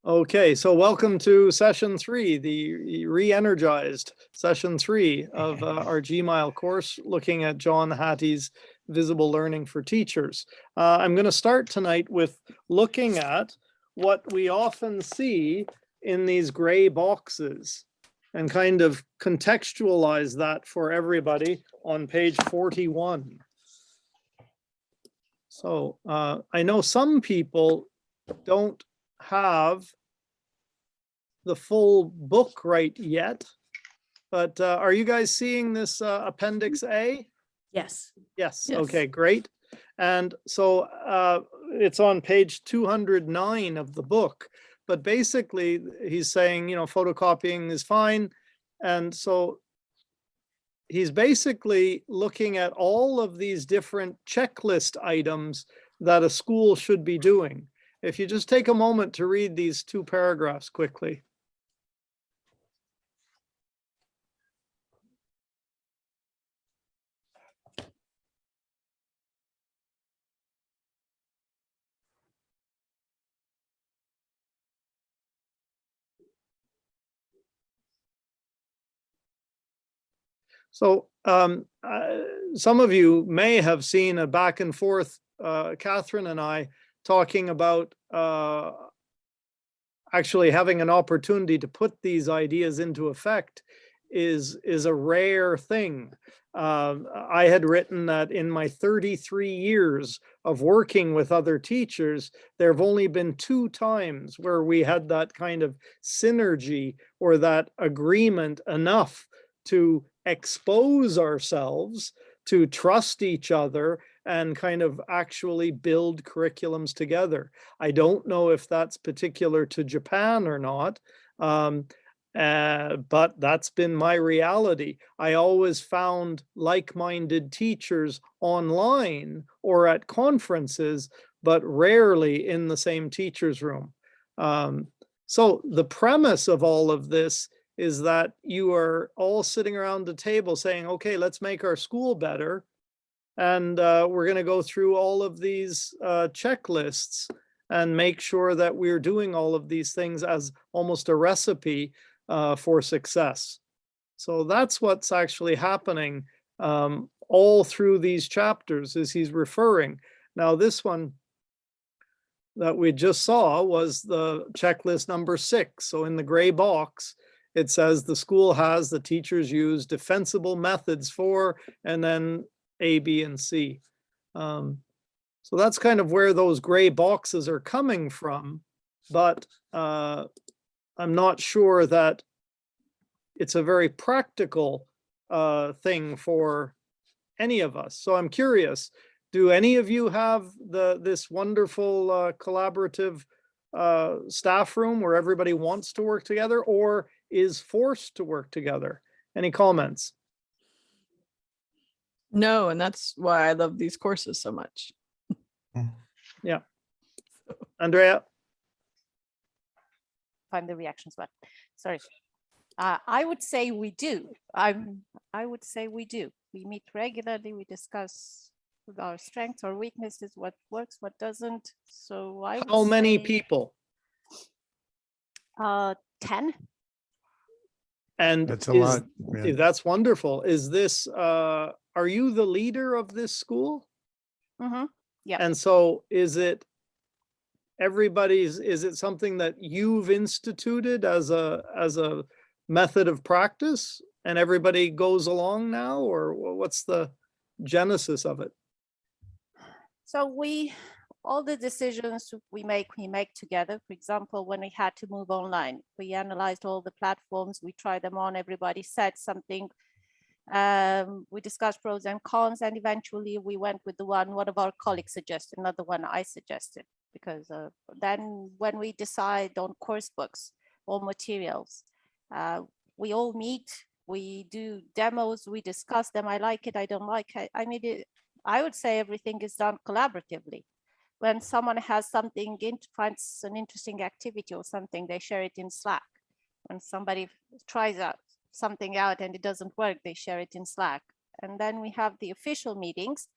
Okay, so welcome to session 3, the re-energized session 3 of our Gmile course, looking at John Hattie's Visible Learning for Teachers. I'm going to start tonight with looking at what we often see in these gray boxes and kind of contextualize that for everybody on page 41. So I know some people don't have the full book right yet, but are you guys seeing this Appendix A? Yes. Yes, Yes. okay, great. And so it's on page 209 of the book, but basically he's saying, you know, photocopying is fine. And so he's basically looking at all of these different checklist items that a school should be doing. If you just take a moment to read these 2 paragraphs quickly. So some of you may have seen a back and forth, Catherine and I talking about actually having an opportunity to put these ideas into effect is a rare thing. I had written that in my 33 years of working with other teachers, there have only been 2 times where we had that kind of synergy or that agreement enough to expose ourselves, to trust each other, and kind of actually build curriculums together. I don't know if that's particular to Japan or not, but that's been my reality. I always found like-minded teachers online or at conferences, but rarely in the same teacher's room. So the premise of all of this is that you are all sitting around the table saying, okay, let's make our school better. And we're going to go through all of these checklists and make sure that we're doing all of these things as almost a recipe for success. So that's what's actually happening all through these chapters as he's referring. Now, this one that we just saw was the checklist number 6. So in the gray box, it says the school has, the teachers use defensible methods for, and then A, B, and C. So that's kind of where those gray boxes are coming from, but I'm not sure that it's a very practical thing for any of us. So I'm curious, do any of you have this wonderful collaborative staff room where everybody wants to work together or is forced to work together? Any comments? No, and that's why I love these courses so much. Yeah. Andrea? Find the reactions, but sorry. I would say we do. I would say we do. We meet regularly. We discuss our strengths, our weaknesses, what works, what doesn't. So I would How many say, people? 10. And That's a lot. Yeah. that's wonderful. Is this, are you the leader of this school? Mm-hmm. Yeah. And so is it is it something that you've instituted as a method of practice and everybody goes along now, or what's the genesis of it? So all the decisions we make together. For example, when we had to move online, we analyzed all the platforms, we tried them on, everybody said something. We discussed pros and cons, and eventually we went with the one of our colleagues suggested, not the one I suggested, because then when we decide on course books or materials, we all meet, we do demos, we discuss them. I like it, I don't like it. I mean, I would say everything is done collaboratively. When someone has something, finds an interesting activity or something, they share it in Slack. When somebody tries out something out and it doesn't work, they share it in Slack. And then we have the official meetings.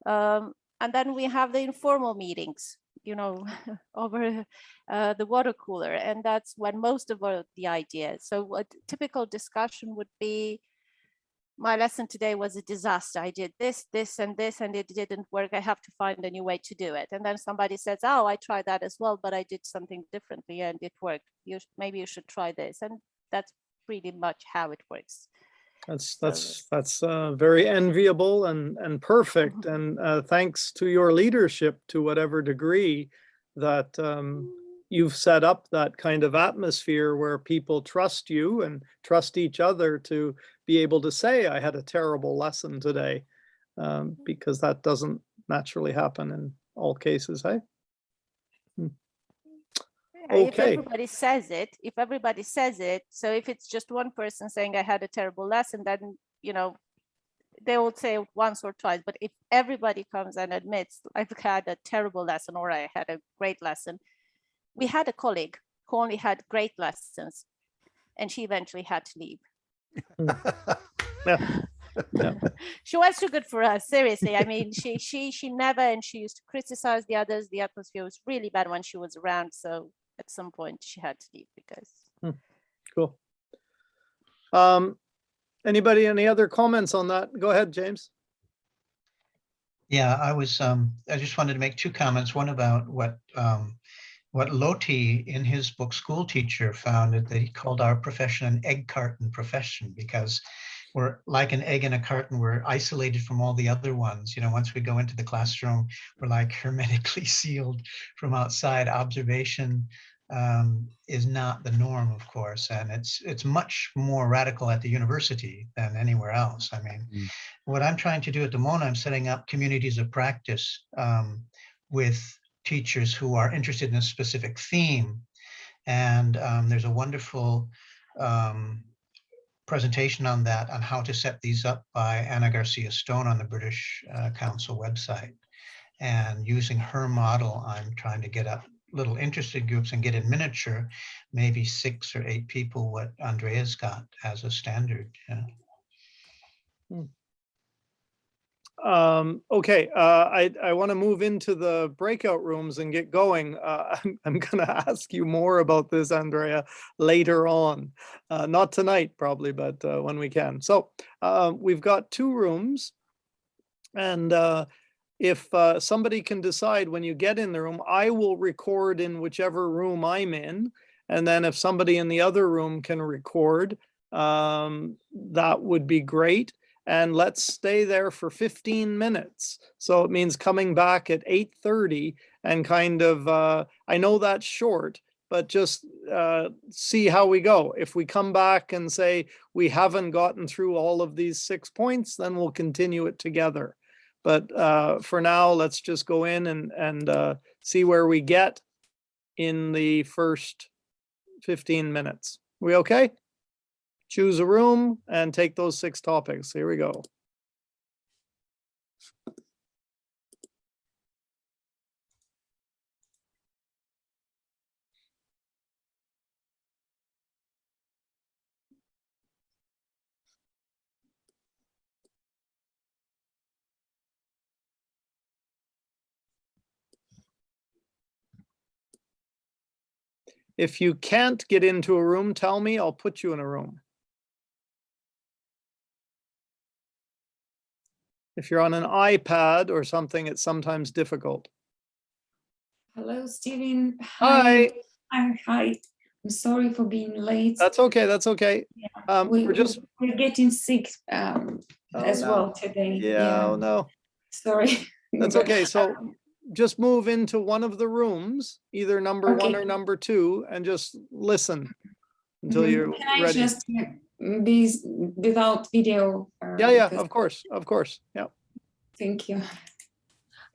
And then we have the informal meetings you know, over the water cooler. And that's when most of the ideas. So a typical discussion would be, my lesson today was a disaster. I did this, this, and this, and it didn't work. I have to find a new way to do it. And then somebody says, oh, I tried that as well, but I did something differently and it worked. Maybe you should try this. And that's pretty much how it works. That's very enviable and perfect. And thanks to your leadership, to whatever degree that you've set up that kind of atmosphere where people trust you and trust each other to be able to say, I had a terrible lesson today, because that doesn't naturally happen in all cases, hey? If Okay. everybody says it, so if it's just one person saying I had a terrible lesson, then, you know, they will say it once or twice. But if everybody comes and admits I've had a terrible lesson or I had a great lesson. We had a colleague who only had great lessons and she eventually had to leave. Yeah. She was too good for us, seriously. I mean, she never, and she used to criticize the others. The atmosphere was really bad when she was around. So at some point she had to leave because. Cool. Anybody, any other comments on that? Go ahead, James. Yeah, I just wanted to make two comments. One about what Loti in his book School Teacher found, that he called our profession an egg carton profession, because we're like an egg in a carton. We're isolated from all the other ones. You know, once we go into the classroom, we're like hermetically sealed from outside. Observation is not the norm, of course, and it's much more radical at the university than anywhere else. I mean, what I'm trying to do at the Mona, I'm setting up communities of practice with teachers who are interested in a specific theme. And there's a wonderful presentation on that, on how to set these up, by Anna Garcia Stone on the British Council website. And using her model, I'm trying to get up little interested groups and get in miniature, maybe 6 or 8 people, what Andrea's got as a standard. Yeah. Okay, I want to move into the breakout rooms and get going. I'm going to ask you more about this, Andrea, later on. Not tonight, probably, but when we can. So we've got 2 rooms. And if somebody can decide when you get in the room, I will record in whichever room I'm in. And then if somebody in the other room can record, that would be great. And let's stay there for 15 minutes. So it means coming back at 8:30 and kind of, I know that's short, but just see how we go. If we come back and say we haven't gotten through all of these 6 points, then we'll continue it together. But for now, let's just go in and see where we get in the first 15 minutes. We okay? Choose a room and take those 6 topics. Here we go. If you can't get into a room, tell me, I'll put you in a room. If you're on an iPad or something, it's sometimes difficult. Hello, Stephen. Hi. Hi. I'm sorry for being late. That's okay. That's okay. Yeah. We're getting sick as well today. Yeah, oh no. Sorry. That's okay. So just move into one of the rooms, either number 1 or number 2, and just listen until you're Can ready. I just be without video? Yeah, of course. Yeah. Thank you.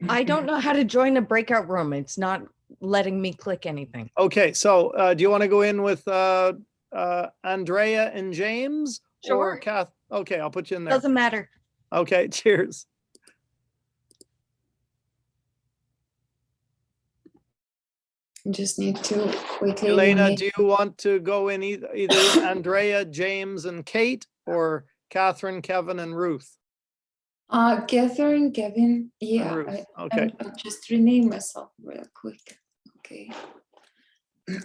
I don't know how to join a breakout room. It's not letting me click anything. Okay, so do you want to go in with Andrea and James? Sure. Or Kath? Okay, I'll put you in there. Doesn't matter. Okay, cheers. Just need to quickly. Elena, do you want to go in either Andrea, James, and Kate, or Catherine, Kevin, and Ruth? Catherine, Kevin, yeah, Ruth. Okay. I'll just rename myself real quick. Okay.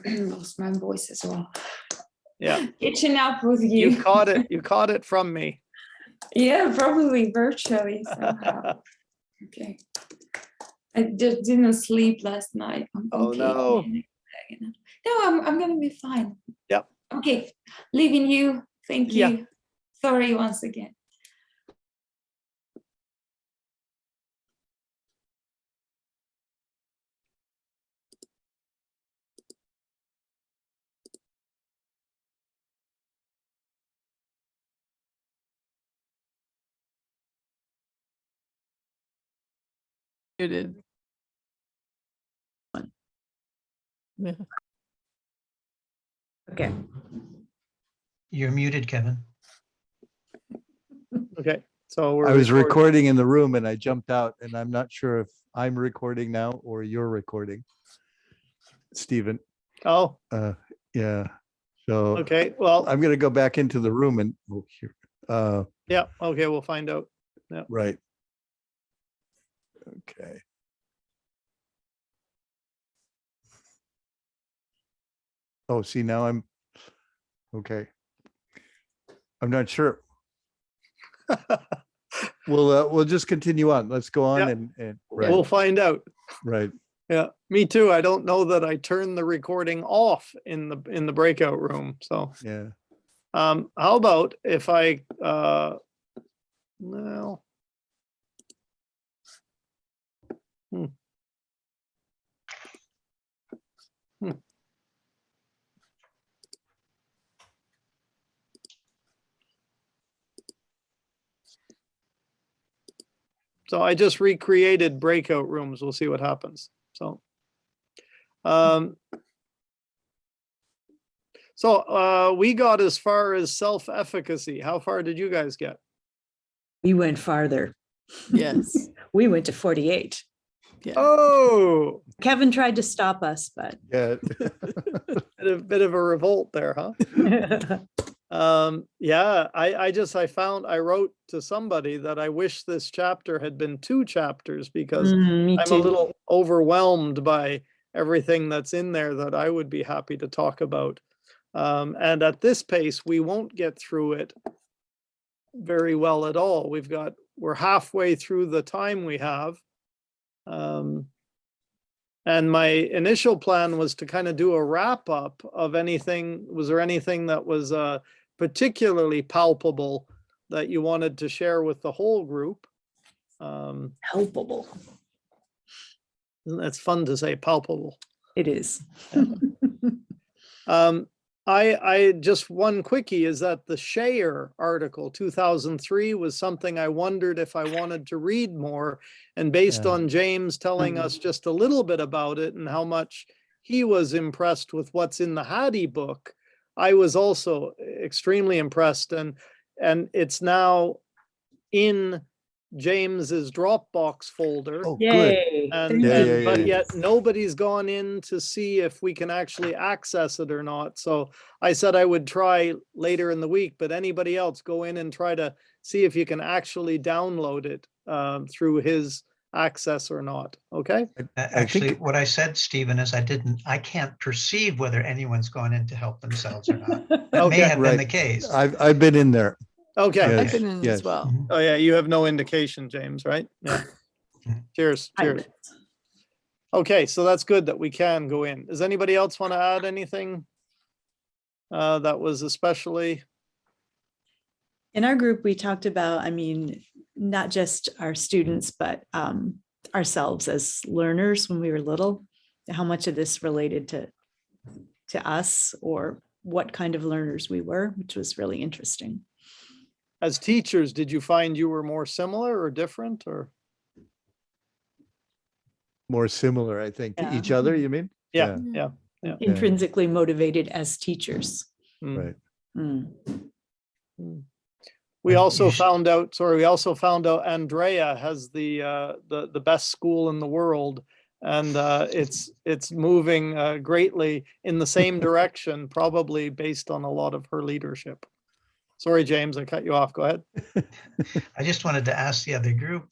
Lost my voice as well. Yeah. Catching up with You you. caught it. You caught it from me. Yeah, probably virtually somehow. Okay. I just didn't sleep last night. I'm Oh, okay. no. No, I'm gonna be fine. Yep. Okay. Leaving you. Thank Yeah. you. Sorry once again. Muted. Yeah. Okay. You're muted, Kevin. Okay. So we're I was recording. recording in the room and I jumped out and I'm not sure if I'm recording now or you're recording. Stephen, Oh, yeah. So okay. Well, I'm gonna go back into the room and, oh, here, yeah. Okay. We'll find out. right. Okay. Oh, see, now I'm, okay. I'm not sure. We'll just continue on. Let's go on Yeah. and, We'll right, find out. right. Yeah. Me too. I don't know that I turned the recording off in the breakout room. So, Yeah. how about if I, well. Hmm. Hmm. So I just recreated breakout rooms. We'll see what happens. So, we got as far as self-efficacy. How far did you guys get? We went farther. Yes. We went to 48. Yeah. Oh, Kevin tried to stop us, but Yeah. bit of a revolt there, huh? Yeah, I wrote to somebody that I wish this chapter had been 2 chapters because me I'm a too. little overwhelmed by everything that's in there that I would be happy to talk about. And at this pace, we won't get through it very well at all. We're halfway through the time we have. And my initial plan was to kind of do a wrap up of anything. Was there anything that was particularly palpable that you wanted to share with the whole group? Palpable. That's fun to say, palpable. It is. I just one quickie is that the Shayer article 2003 was something I wondered if I wanted to read more, and based Yeah. on James telling us just a little bit about it and how much he was impressed with what's in the Hattie book, I was also extremely impressed, and it's now in James's Dropbox folder. Oh, good. Yay. And, Yeah, yeah, but yeah. yet nobody's gone in to see if we can actually access it or not. So I said I would try later in the week, but anybody else go in and try to see if you can actually download it through his access or not. Okay. Actually, what I said, Stephen, is I can't perceive whether anyone's gone in to help themselves or not. That may Okay. have been the Right. case. I've been in there. Okay. Yes. I've been in yes. as well. Mhm. Oh yeah, you have no indication, James, right? Yeah. Mhm. Cheers. Cheers. Okay, so that's good that we can go in. Does anybody else want to add anything that was especially? In our group, we talked about, not just our students, but ourselves as learners when we were little, how much of this related to us or what kind of learners we were, which was really interesting. As teachers, did you find you were more similar or different or? More similar, I think, to Yeah. each other, you mean? Yeah, yeah. Yeah. Intrinsically motivated as teachers. Mm. Right. Mm. We And also you sh- found out, Andrea has the best school in the world. And it's moving greatly in the same direction, probably based on a lot of her leadership. Sorry, James, I cut you off. Go ahead. I just wanted to ask the other group,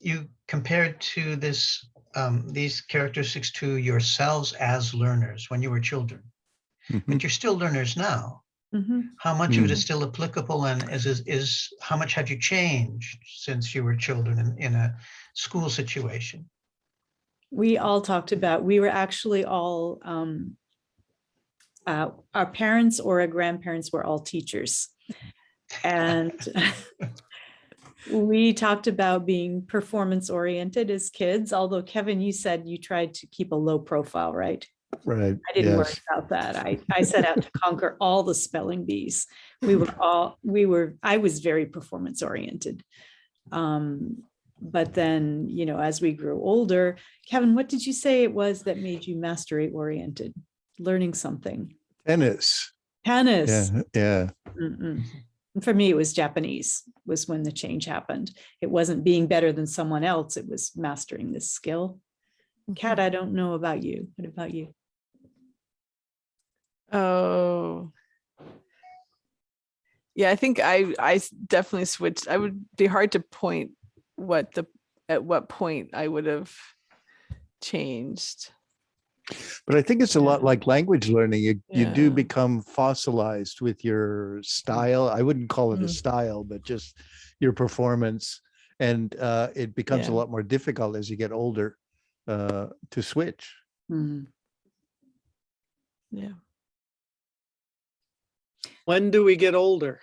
you compared to this, these characteristics to yourselves as learners when you were children, Mhm. but you're still learners now. Mhm. How much of it is still applicable, and how much have you changed since you were children in a school situation? We all talked about, we were actually all, our parents or our grandparents were all teachers. And we talked about being performance oriented as kids, although Kevin, you said you tried to keep a low profile, right? Right. I didn't worry Yes. about that. I set out to conquer all the spelling bees. I was very performance oriented. But then, you know, as we grew older, Kevin, what did you say it was that made you mastery oriented? Learning something. Tennis. Tennis. Yeah. Yeah. Mm-mm. And for me, it was Japanese, was when the change happened. It wasn't being better than someone else. It was mastering this skill. Kat, I don't know about you. What about you? Oh. Yeah, I think I definitely switched. I would be hard to point at what point I would have changed. But I think it's a lot Yeah. like language learning. You do Yeah. become fossilized with your style. I wouldn't call it a Mhm. style, but just your performance. And it becomes a Yeah. lot more difficult as you get older to switch. Mhm. Yeah. When do we get older?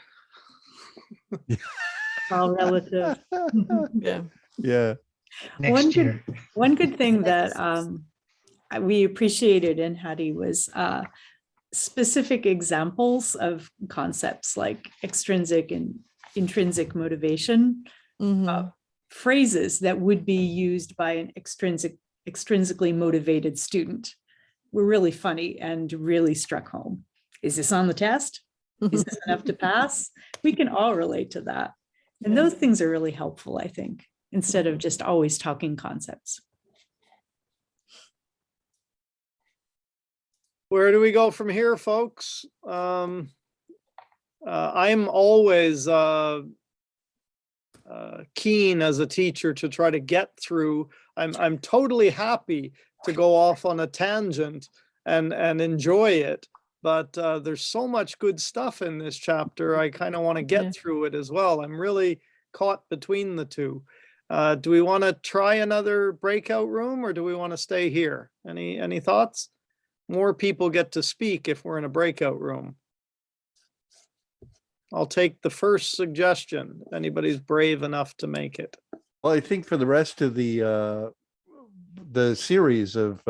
All relative. Yeah. Yeah. Next year. One good thing that Legacies. we appreciated in Hattie was specific examples of concepts like extrinsic and intrinsic motivation, Mhm. phrases that would be used by an extrinsically motivated student were really funny and really struck home. Is this on the test? Is this enough to pass? We can all relate to that. And Yeah. those things are really helpful, I think, instead of just always talking concepts. Where do we go from here, folks? I'm always keen as a teacher to try to get through. I'm totally happy to go off on a tangent and enjoy it. But there's so much good stuff in this chapter. I kind of want to get Yeah. through it as well. I'm really caught between the two. Do we want to try another breakout room, or do we want to stay here? Any thoughts? More people get to speak if we're in a breakout room. I'll take the first suggestion. If anybody's brave enough to make it. Well, I think for the rest of the series of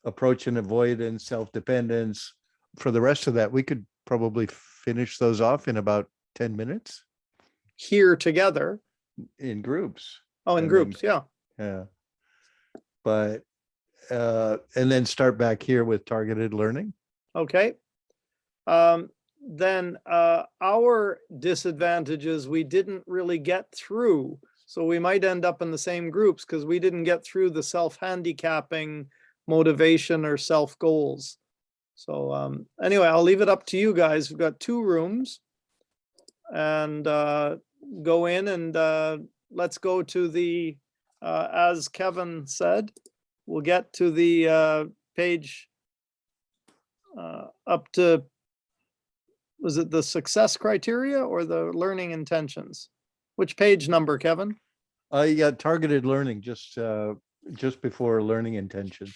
approach and avoidance, self-dependence, for the rest of that, we could probably finish those off in about 10 minutes Here together. in groups. Oh, in And groups, yeah. Yeah. But, and then start back here with targeted learning. Okay. Then our disadvantages we didn't really get through. So we might end up in the same groups because we didn't get through the self-handicapping motivation or self-goals. So anyway, I'll leave it up to you guys. We've got 2 rooms. And go in and let's go to the, as Kevin said, we'll get to the page up to, was it the success criteria or the learning intentions? Which page number, Kevin? I got targeted learning just before learning intentions.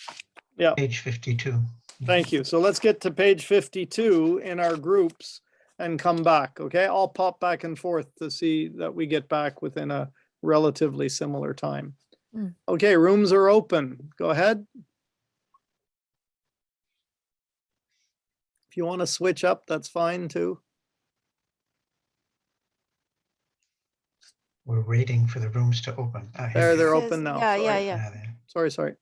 Yeah, Page 52. thank you. So let's get to page 52 in our groups and come back, okay? I'll pop back and forth to see that we get back within a relatively similar time. Mm. Okay, rooms are open. Go ahead. If you want to switch up, that's fine too. We're waiting for the rooms to open. Ah, here There, we they're go. open now. Yeah, yeah, Sorry. yeah. Ah, there. Sorry.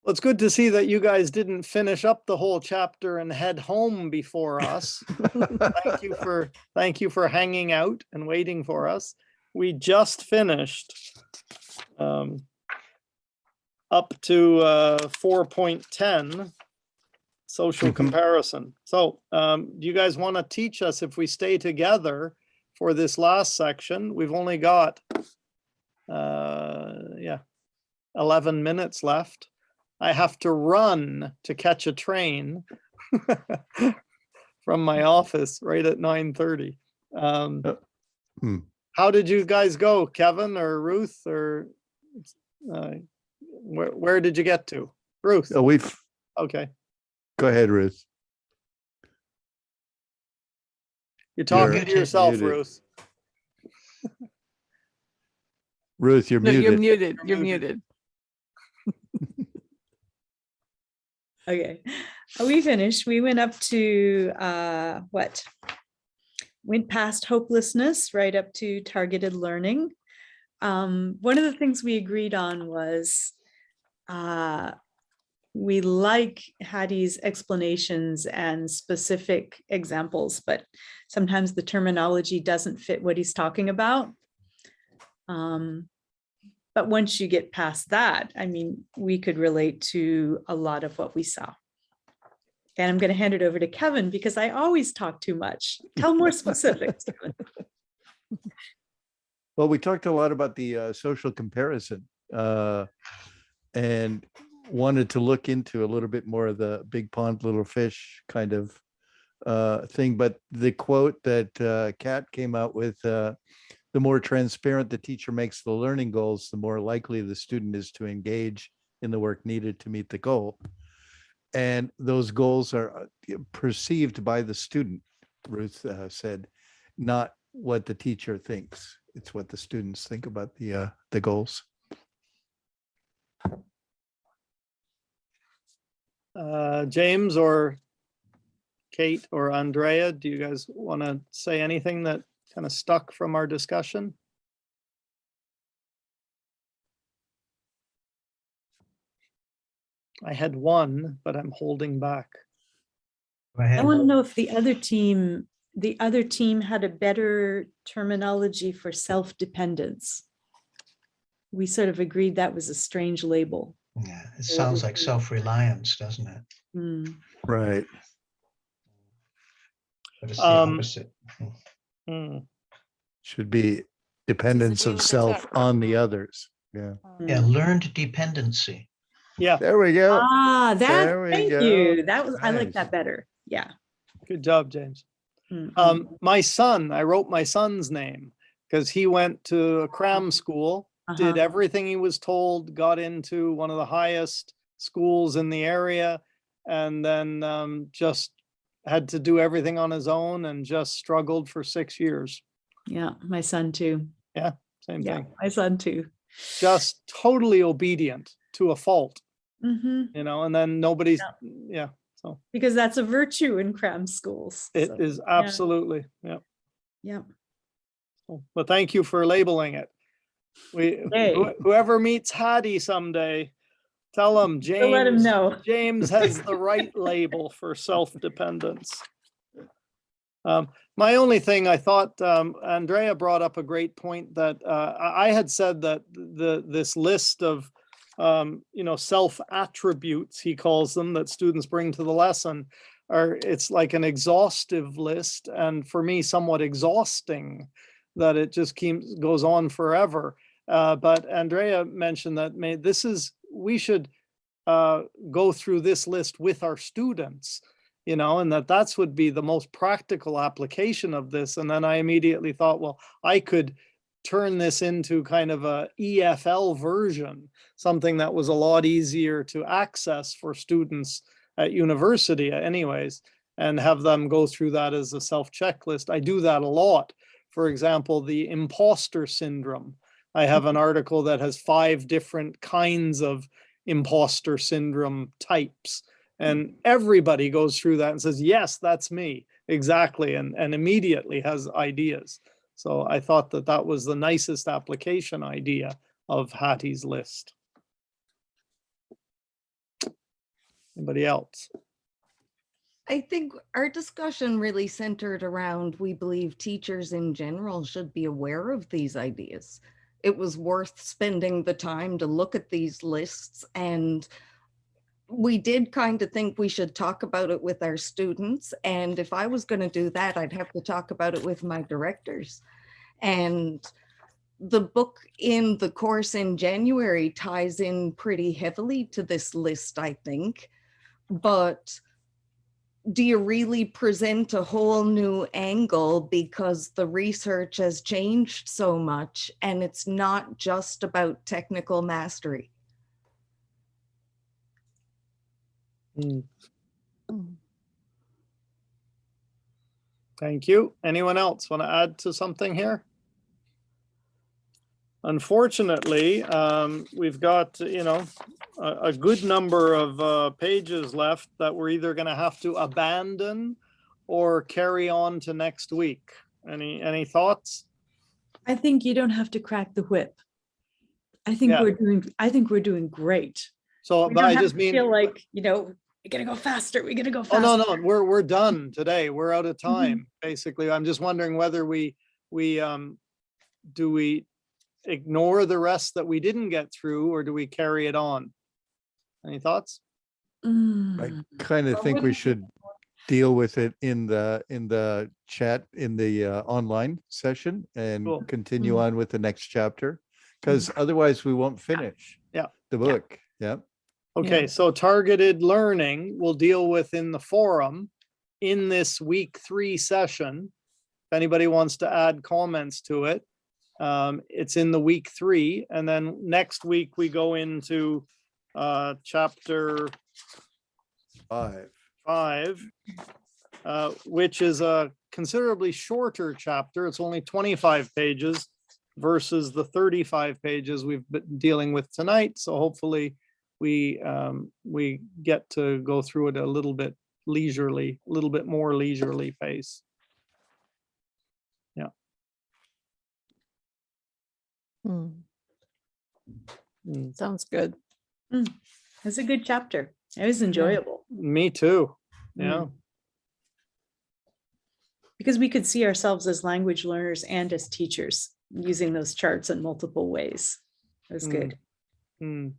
Well, it's good to see that you guys didn't finish up the whole chapter and head home before us. Thank you for hanging out and waiting for us. We just finished up to 4.10, social Mhm. comparison. So do you guys want to teach us if we stay together for this last section? We've only got, 11 minutes left. I have to run to catch a train from my office right at 9:30. Hmm. How did you guys go, Kevin or Ruth, or where did you get to? Ruth, Oh, okay. go ahead, Ruth. You're talking You're to yourself, muted. Ruth. Ruth, you're No, muted. you're muted. You're You're muted. muted. Okay, we finished. We went up to went past hopelessness right up to targeted learning. One of the things we agreed on was we like Hattie's explanations and specific examples, but sometimes the terminology doesn't fit what he's talking about. But once you get past that, I mean, we could relate to a lot of what we saw. And I'm going to hand it over to Kevin because I always talk too much. Tell more specifics, Kevin. Well, we talked a lot about the social comparison and wanted to look into a little bit more of the big pond, little fish kind of thing. But the quote that Kat came out with, the more transparent the teacher makes the learning goals, the more likely the student is to engage in the work needed to meet the goal. And those goals are perceived by the student, Ruth said, not what the teacher thinks. It's what the students think about the goals. James or Kate or Andrea, do you guys want to say anything that kind of stuck from our discussion? I had one, but I'm holding back. Go I ahead. want to know if the other team had a better terminology for self-dependence. We sort of agreed that was a strange label. Yeah, it sounds like self-reliance, doesn't it? Hmm. Right. But it's the Um, opposite. Hmm. Should be dependence Disagree of with the self term. on the others. Yeah. Yeah, learned dependency. Yeah, There we go. Ah, There we thank go. you. That was, I like Nice. that better. Yeah. good job, James. Mhm. My son, I wrote my son's name because he went to a cram school, did Uh-huh. everything he was told, got into one of the highest schools in the area, and then just had to do everything on his own and just struggled for 6 years. Yeah, my son too. Same Yeah, thing. my son too. Just totally obedient to a fault, Mhm. and then nobody's, yeah, so Because that's a virtue in cram schools. it so, is absolutely, yeah. Yeah. Well, thank you for labeling it. Yay. Whoever meets Hattie someday, tell him So let him know. James has the right label for self-dependence. My only thing, I thought Andrea brought up a great point that I had said that this list of self attributes, he calls them, that students bring to the lesson, it's like an exhaustive list, and for me somewhat exhausting, that it just goes on forever. But Andrea mentioned that we should go through this list with our students, and that would be the most practical application of this. And then I immediately thought, well, I could turn this into kind of a EFL version, something that was a lot easier to access for students at university anyways, and have them go through that as a self checklist. I do that a lot. For example, the imposter syndrome. I have an article that has 5 different kinds of imposter syndrome types. And everybody goes through that and says, yes, that's me. Exactly. And immediately has ideas. So I thought that was the nicest application idea of Hattie's list. Anybody else? I think our discussion really centered around, we believe teachers in general should be aware of these ideas. it was worth spending the time to look at these lists. And we did kind of think we should talk about it with our students. And if I was going to do that, I'd have to talk about it with my directors. And the book in the course in January ties in pretty heavily to this list, I think. But do you really present a whole new angle because the research has changed so much and it's not just about technical mastery? Thank you. Anyone else want to add to something here? Unfortunately, we've got, a good number of pages left that we're either going to have to abandon or carry on to next week. Any thoughts? I think you don't have to crack the whip. I think Yeah. we're doing great. So, We but don't I have just to mean, feel like, we gotta go faster. We gotta go oh, faster. no, we're done today. We're out of time, basically. I'm just wondering whether we do we ignore the rest that we didn't get through, or do we carry it on? Any thoughts? I Mm. kind of I think we wouldn't- should deal with it in the chat, in the online session, and Cool. continue Mm. on with the next chapter, because otherwise we won't finish Yeah. the book. Yeah. Okay, Yeah. so targeted learning we'll deal with in the forum in this week 3 session. If anybody wants to add comments to it, it's in the week 3, and then next week we go into chapter 5, which is a considerably shorter chapter. It's only 25 pages versus the 35 pages we've been dealing with tonight. So hopefully we get to go through it a little bit leisurely, a little bit more leisurely pace. Hmm, Mm, sounds good. It's a good chapter. It was enjoyable Me too. Yeah. because we could see ourselves as language learners and as teachers using those charts in multiple ways. It was Mm. good. Mm.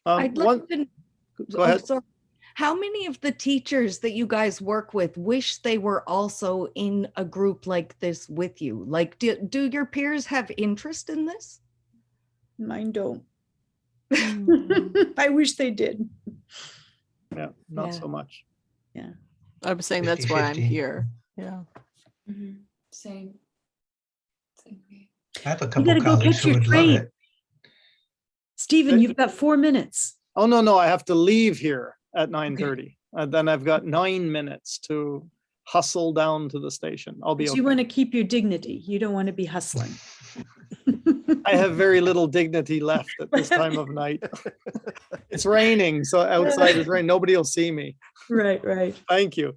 I'd like to. Go ahead. Sorry. How many of the teachers that you guys work with wish they were also in a group like this with you? Like, do your peers have interest in this? Mine don't. Mm. I wish they did. Yeah, not Yeah. so much. I'm saying that's why I'm 50-50. here. Yeah. Same. Same here. I have a You couple gotta go colleagues catch who your would love train. it. Stephen, you've got 4 minutes. Oh, no, I have to leave here at 9:30. Then I've got 9 minutes to hustle down to the station. I'll be But you okay. want to keep your dignity. You don't want to be hustling. I have very little dignity left at this time of night. It's raining, so outside is rain. Nobody will see me. Right, right. Thank you.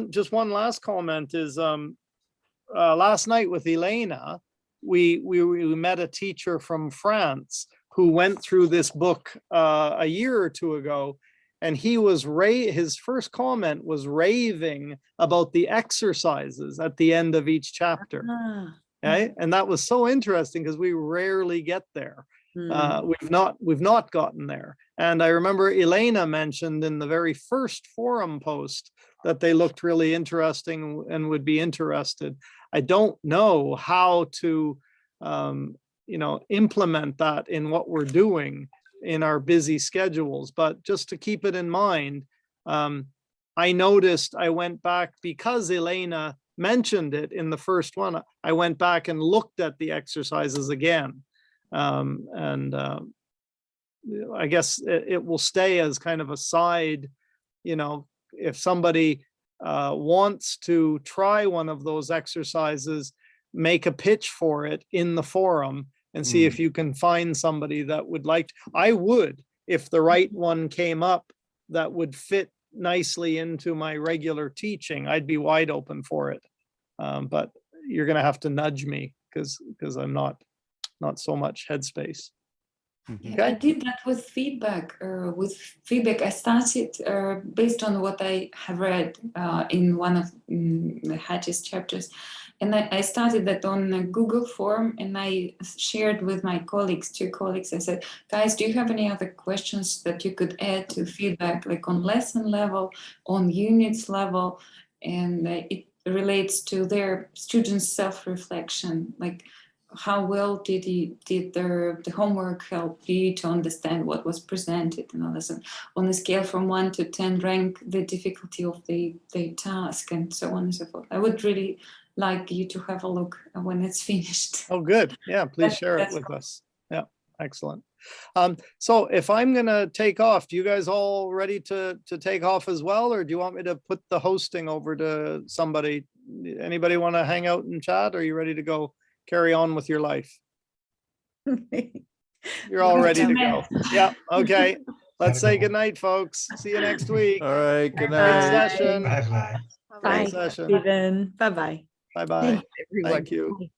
Just one last comment is, last night with Elena, we met a teacher from France who went through this book a year or two ago, and he was his first comment was raving about the exercises at the end of each chapter. Ah, Okay, and that was so interesting because we rarely get there. mm. We've not gotten there. And I remember Elena mentioned in the very first forum post that they looked really interesting and would be interested. I don't know how to, implement that in what we're doing in our busy schedules, but just to keep it in mind, I noticed I went back because Elena mentioned it in the first one. I went back and looked at the exercises again. I guess it will stay as kind of a side, if somebody wants to try one of those exercises, make a pitch for it in the forum and see if you can find somebody that would like. I would, if the right one came up that would fit nicely into my regular teaching, I'd be wide open for it. But you're going to have to nudge me because I'm not so much headspace. Yeah, I did that with feedback. I started based on what I have read in one of Hatch's chapters, and I started that on a Google form, and I shared with my colleagues, 2 colleagues. I said, guys, do you have any other questions that you could add to feedback, like on lesson level, on units level, and it relates to their students' self-reflection, like how well did the homework help you to understand what was presented in a lesson? On a scale from 1 to 10, rank the difficulty of the task, and so on and so forth. I would really like you to have a look when it's finished. Oh, good. Yeah, please share it That's with us. Yeah, excellent. So if I'm gonna take off, do you guys all ready to take off as well, or do you want me to put the hosting over to somebody? Anybody want to hang out and chat? Or are you ready to go carry on with your life? You're all ready to go. Yeah, okay. Let's say good night, folks. See you next week. All right, good Great night. session. Bye-bye. Great Bye, session. Stephen. Bye-bye. Bye-bye. Thank you.